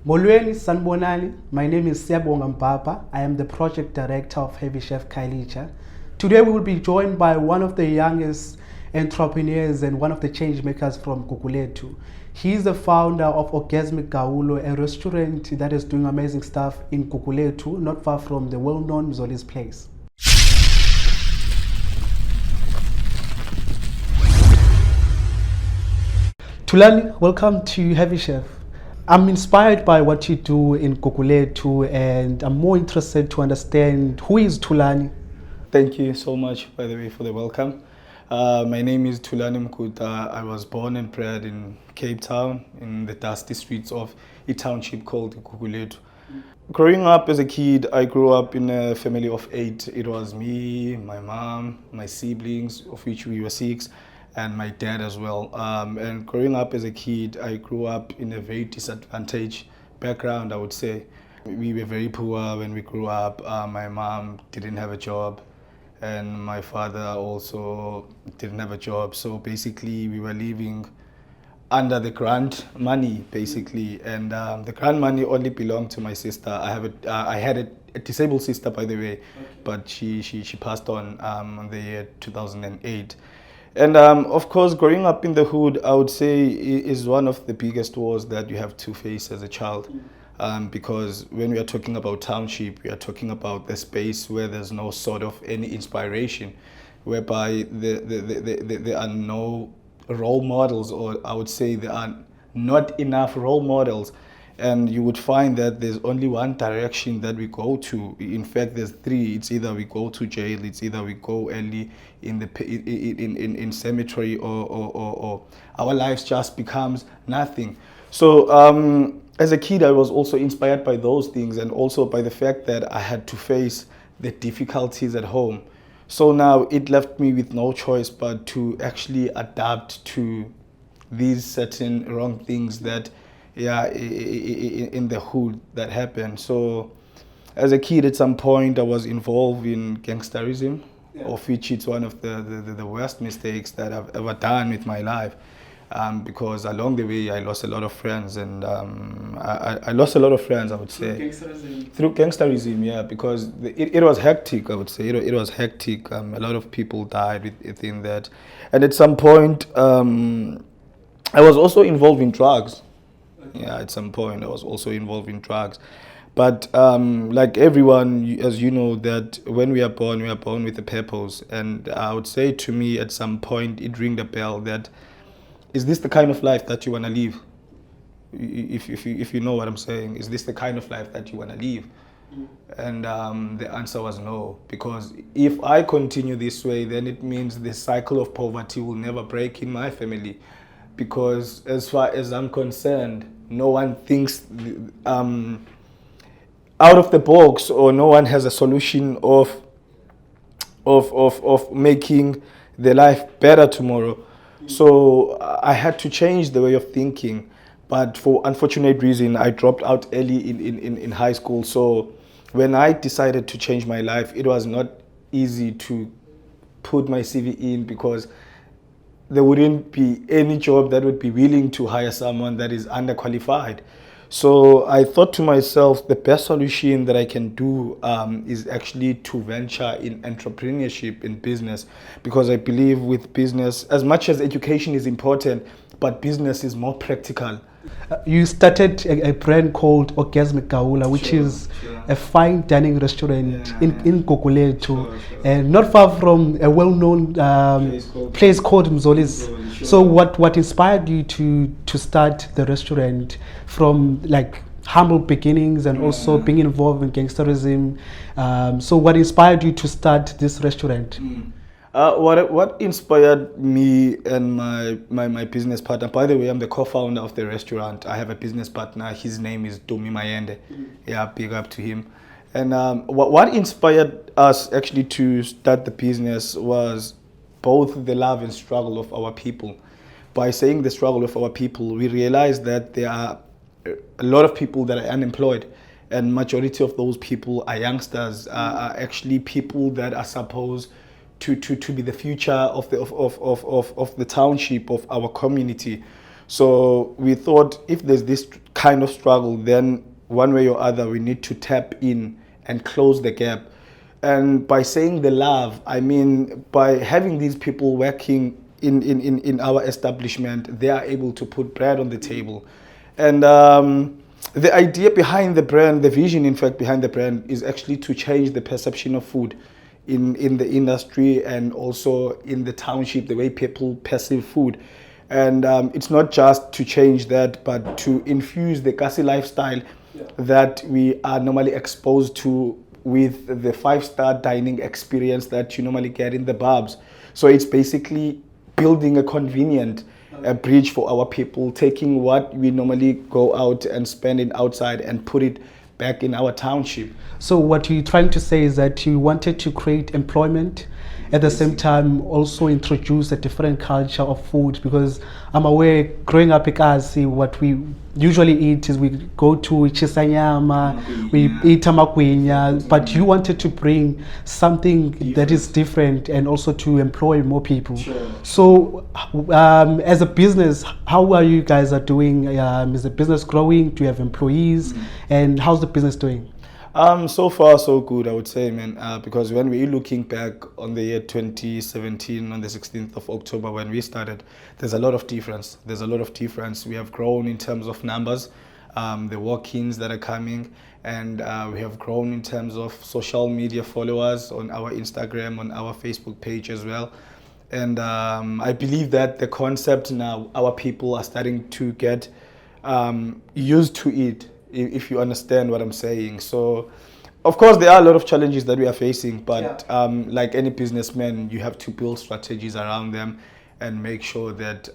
Molweni sanibonani. My name is Siyabonga Mbaba. I am the project director of Heavy Chef Kailicha. Today we will be joined by one of the youngest entrepreneurs and one of the change makers from Gugulethu. He is the founder of Orgasmic Gawulo, a restaurant that is doing amazing stuff in Gugulethu, not far from the well-known Mzoli's place. Thulani, welcome to Heavy Chef. I'm inspired by what you do in Gugulethu, and I'm more interested to understand who is Thulani. Thank you so much, by the way, for the welcome. My name is Thulani Mguda. I was born and bred in Cape Town, in the dusty streets of a township called Gugulethu. Growing up as a kid, I grew up in a family of 8. It was me, my mom, my siblings, of which we were 6, and my dad as well. And growing up as a kid, I grew up in a very disadvantaged background, I would say. We were very poor when we grew up. My mom didn't have a job, and my father also didn't have a job. So basically, we were living under the grant money, basically. And the grant money only belonged to my sister. I had a disabled sister, by the way, okay. But she passed on the year 2008. And of course, growing up in the hood, I would say, is one of the biggest wars that you have to face as a child. Because when we are talking about township, we are talking about the space where there's no sort of any inspiration, whereby there are no role models, or I would say there are not enough role models. And you would find that there's only one direction that we go to. In fact, there's 3. It's either we go to jail, it's either we go early in cemetery, or our lives just becomes nothing. So as a kid, I was also inspired by those things, and also by the fact that I had to face the difficulties at home. So now it left me with no choice but to actually adapt to these certain wrong things that in the hood that happened. So as a kid, at some point, I was involved in gangsterism, of which it's one of the worst mistakes that I've ever done with my life. Because along the way, I lost a lot of friends, and I lost a lot of friends, I would say. Through gangsterism, yeah, because it was hectic, I would say. It was hectic. A lot of people died within that. And at some point, I was also involved in drugs. Yeah, at some point, I was also involved in drugs. But like everyone, as you know, that when we are born with a purpose. And I would say, to me, at some point, it rang the bell that, is this the kind of life that you want to live? If you know what I'm saying, is this the kind of life that you want to live? And the answer was no, because if I continue this way, then it means the cycle of poverty will never break in my family. Because as far as I'm concerned, no one thinks out of the box, or no one has a solution of making their life better tomorrow. So I had to change the way of thinking, but for unfortunate reason, I dropped out early in high school. So when I decided to change my life, it was not easy to put my CV in, because there wouldn't be any job that would be willing to hire someone that is underqualified. So I thought to myself, the best solution that I can do is actually to venture in entrepreneurship, in business, because I believe with business, as much as education is important, but business is more practical. You started a brand called Orgasmic Gawulo, which is a fine dining restaurant in Gugulethu, and not far from a well-known place called Mzoli's. So what inspired you to start the restaurant from like humble beginnings, and also being involved in gangsterism? So what inspired you to start this restaurant? What inspired me and my business partner, by the way, I'm the co-founder of the restaurant. I have a business partner, his name is Tumi, Mayenge. Yeah, big up to him. And what inspired us actually to start the business was both the love and struggle of our people. By saying the struggle of our people, we realized that there are a lot of people that are unemployed, and majority of those people are youngsters, are actually people that are supposed to be the future of the township, of our community. So we thought, if there's this kind of struggle, then one way or other we need to tap in and close the gap. And by saying the love, I mean by having these people working in our establishment, they are able to put bread on the table. And the idea behind the brand, the vision in fact behind the brand, is actually to change the perception of food in the industry and also in the township, the way people perceive food. And it's not just to change that, but to infuse the Kasi lifestyle that we are normally exposed to with the 5-star dining experience that you normally get in the pubs. So it's basically building a convenient bridge for our people, taking what we normally go out and spend it outside and put it back in our township. So what you're trying to say is that you wanted to create employment, at the same time also introduce a different culture of food, because I'm aware growing up in Kasi, what we usually eat is we go to chisanyama, we eat amagwinya, but you wanted to bring something that is different and also to employ more people. Sure. So as a business, how are you guys are doing? Is the business growing? Do you have employees? And how's the business doing? So far so good, I would say, man, because when we're looking back on the year 2017, on the 16th of October when we started, there's a lot of difference. There's a lot of difference. We have grown in terms of numbers, the walk-ins that are coming, and we have grown in terms of social media followers on our Instagram, on our Facebook page as well. And I believe that the concept now, our people are starting to get used to it, if you understand what I'm saying. So, of course, there are a lot of challenges that we are facing, but like any businessman, you have to build strategies around them and make sure that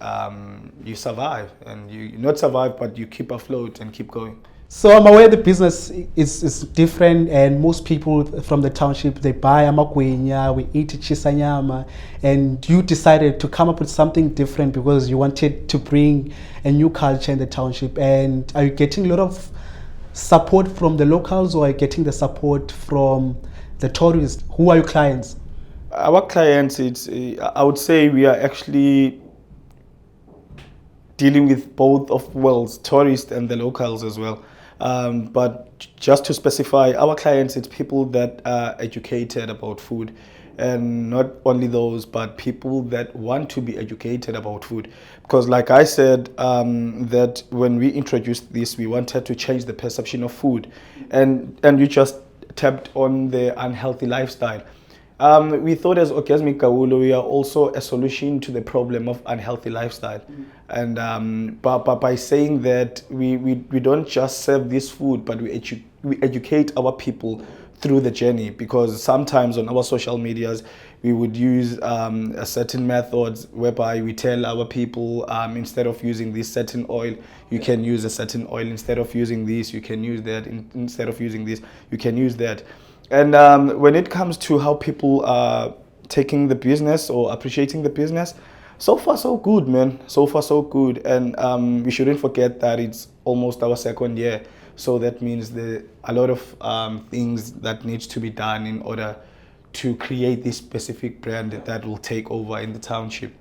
you survive, and you not survive, but you keep afloat and keep going. So I'm aware the business is different, and most people from the township, they buy amagwinya, we eat chisanyama, and you decided to come up with something different because you wanted to bring a new culture in the township. And are you getting a lot of support from the locals, or are you getting the support from the tourists? Who are your clients? Our clients, I would say we are actually dealing with both of worlds, tourists and the locals as well. But just to specify, our clients, it's people that are educated about food, and not only those, but people that want to be educated about food. Because like I said, that when we introduced this, we wanted to change the perception of food, and you just tapped on the unhealthy lifestyle. We thought as Orgasmic Gawulo, we are also a solution to the problem of unhealthy lifestyle. And by saying that we don't just serve this food, but we educate our people through the journey, because sometimes on our social medias we would use a certain methods whereby we tell our people, instead of using this certain oil, you can use a certain oil. Instead of using this, you can use that. Instead of using this, you can use that. And when it comes to how people are taking the business or appreciating the business, so far so good, man. So far so good. And we shouldn't forget that it's almost our second year. So that means there are a lot of things that needs to be done in order to create this specific brand that will take over in the township.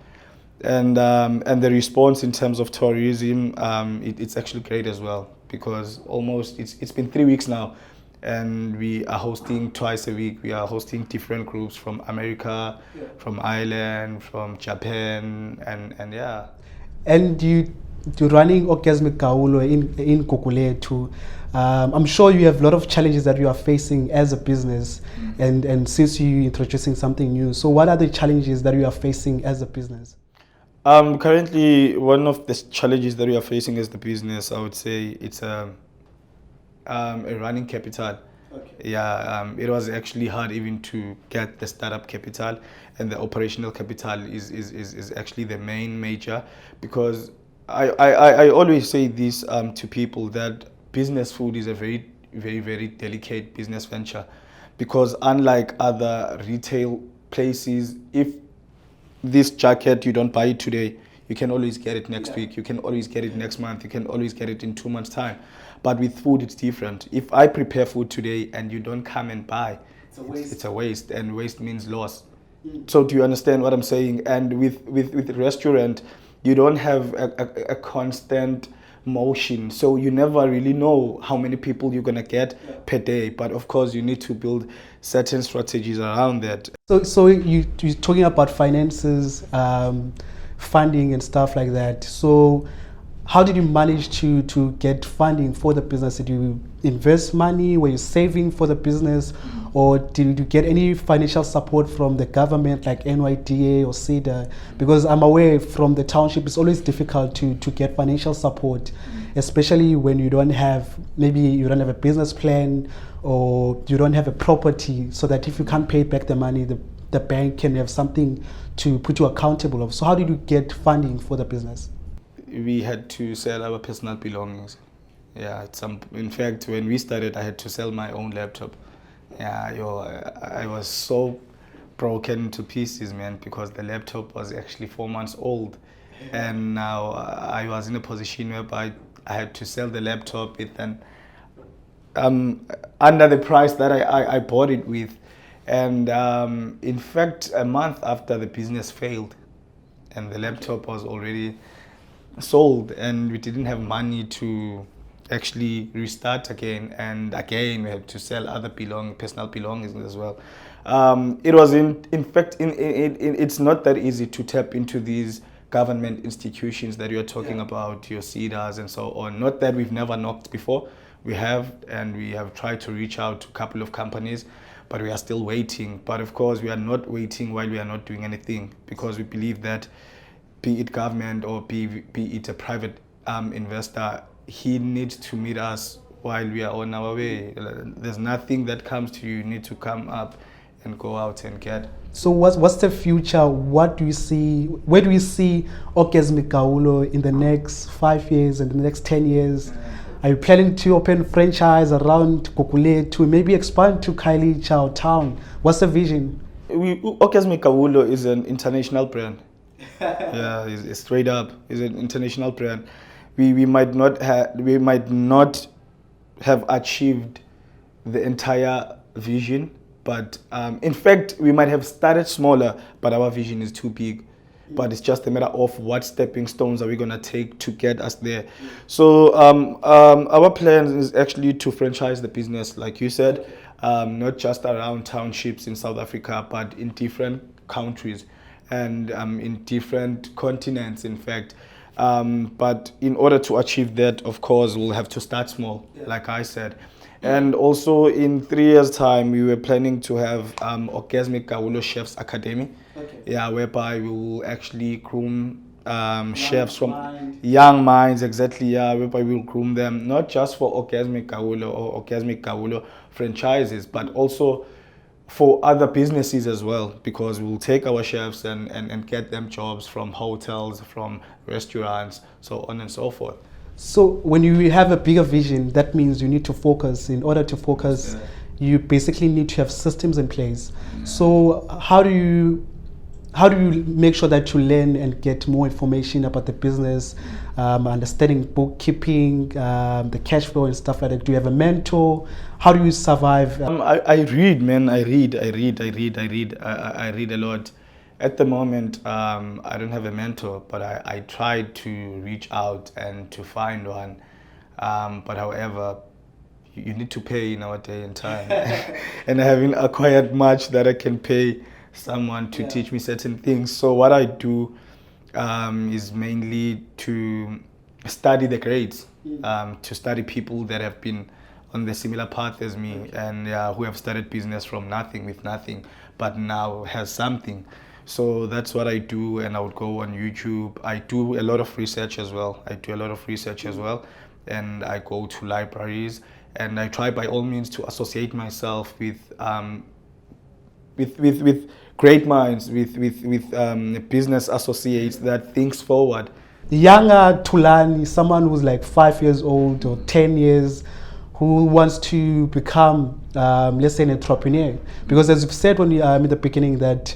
And the response in terms of tourism, it's actually great as well, because almost it's been 3 weeks now, and we are hosting twice a week. We are hosting different groups from America, from Ireland, from Japan, and yeah. And you're running Orgasmic Gawulo in Gugulethu. I'm sure you have a lot of challenges that you are facing as a business, and since you're introducing something new. So what are the challenges that you are facing as a business? Currently, one of the challenges that we are facing as the business, I would say, it's a running capital. Okay. Yeah, it was actually hard even to get the startup capital, and the operational capital is actually the main major, because I always say this to people, that business food is a very, very, very delicate business venture, because unlike other retail places, if this jacket, you don't buy it today, you can always get it next week, you can always get it next month, you can always get it in 2 months' time. But with food, it's different. If I prepare food today and you don't come and buy, it's a waste, and waste means loss. So do you understand what I'm saying? And with Restuarant, you don't have a constant motion, so you never really know how many people you're gonna get per day. But of course, you need to build certain strategies around that. So you're talking about finances, funding and stuff like that. So how did you manage to get funding for the business? Did you invest money? Were you saving for the business? Or did you get any financial support from the government like NYDA or CEDA? Because I'm aware from the township it's always difficult to get financial support, especially when you don't have, maybe you don't have a business plan or you don't have a property, so that if you can't pay back the money, the bank can have something to put you accountable of. So how did you get funding for the business? We had to sell our personal belongings. Yeah, in fact, when we started, I had to sell my own laptop. Yeah, I was so broken to pieces, man, because the laptop was actually 4 months old. And now I was in a position whereby I had to sell the laptop with under the price that I bought it with. And in fact, a month after the business failed and the laptop was already sold and we didn't have money to actually restart again, and again we had to sell other personal belongings as well. It was in fact it's not that easy to tap into these government institutions that you're talking about, your CEDAs and so on. Not that we've never knocked before, we have, and we have tried to reach out to a couple of companies, but we are still waiting. But of course we are not waiting while we are not doing anything, because we believe that be it government or be it a private investor, he needs to meet us while we are on our way. There's nothing that comes to you. You need to come up and go out and get. So what's the future? What do you see? Where do you see Orgasmic Gawulo in the next 5 years and the next 10 years? Are you planning to open franchise around Gugulethu, maybe expand to Khayelitsha town? What's the vision? Orgasmic Gawulo is an international brand. Yeah, it's straight up. It's an international brand. We might not have achieved the entire vision, but in fact we might have started smaller, but our vision is too big. But it's just a matter of what stepping stones are we gonna take to get us there. So our plan is actually to franchise the business, like you said, not just around townships in South Africa, but in different countries and in different continents, in fact. But in order to achieve that, of course, we'll have to start small, like I said. And also in 3 years' time, we were planning to have Orgasmic Gawulo Chefs Academy, whereby we will actually groom chefs from young minds, exactly, whereby we'll groom them, not just for Orgasmic Gawulo or Orgasmic Gawulo franchises, but also for other businesses as well, because we'll take our chefs and get them jobs from hotels, from restaurants, so on and so forth. So when you have a bigger vision, that means you need to focus. In order to focus, you basically need to have systems in place. So how do you make sure that you learn and get more information about the business, understanding bookkeeping, the cash flow and stuff like that? Do you have a mentor? How do you survive? I read, man. I read a lot. At the moment, I don't have a mentor, but I tried to reach out and to find one. But however, you need to pay in our day and time. And I haven't acquired much that I can pay someone to teach me certain things. So what I do is mainly to study the greats, to study people that have been on the similar path as me, and who have started business from nothing, with nothing, but now has something. So that's what I do, and I would go on YouTube. I do a lot of research as well. And I go to libraries, and I try by all means to associate myself with great minds, with business associates that thinks forward. Younger Thulani, someone who's like 5 years old or 10 years, who wants to become, let's say, an entrepreneur. Because as you've said when in the beginning, that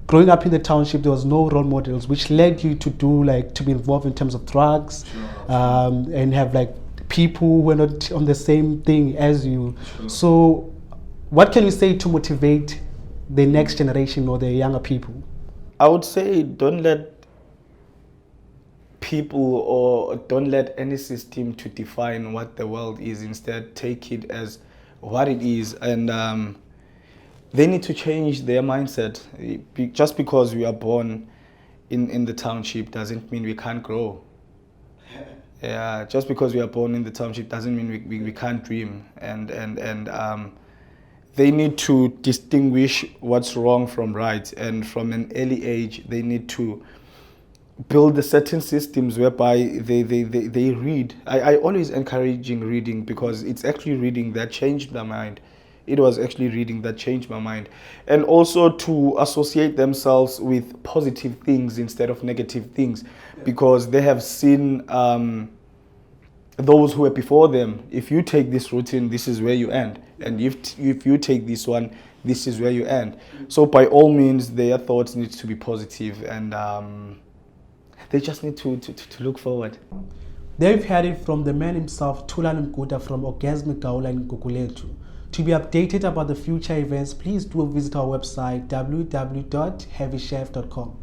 growing up in the township, there was no role models, which led you to to be involved in terms of drugs, and have like people who were not on the same thing as you. So what can you say to motivate the next generation or the younger people? I would say don't let people, or don't let any system to define what the world is. Instead, take it as what it is, and they need to change their mindset. Just because we are born in the township doesn't mean we can't grow. Yeah, just because we are born in the township doesn't mean we can't dream. And they need to distinguish what's wrong from right, and from an early age they need to build the certain systems whereby they read. I always encouraging reading, because it's actually reading that changed my mind. It was actually reading that changed my mind. And also to associate themselves with positive things instead of negative things, because they have seen those who were before them. If you take this routine, this is where you end. And if you take this one, this is where you end. So by all means, their thoughts need to be positive, and they just need to look forward. They've heard it from the man himself, Thulani Mguda from Orgasmic Gawulo in Gugulethu. To be updated about the future events, please do visit our website www.heavychef.com.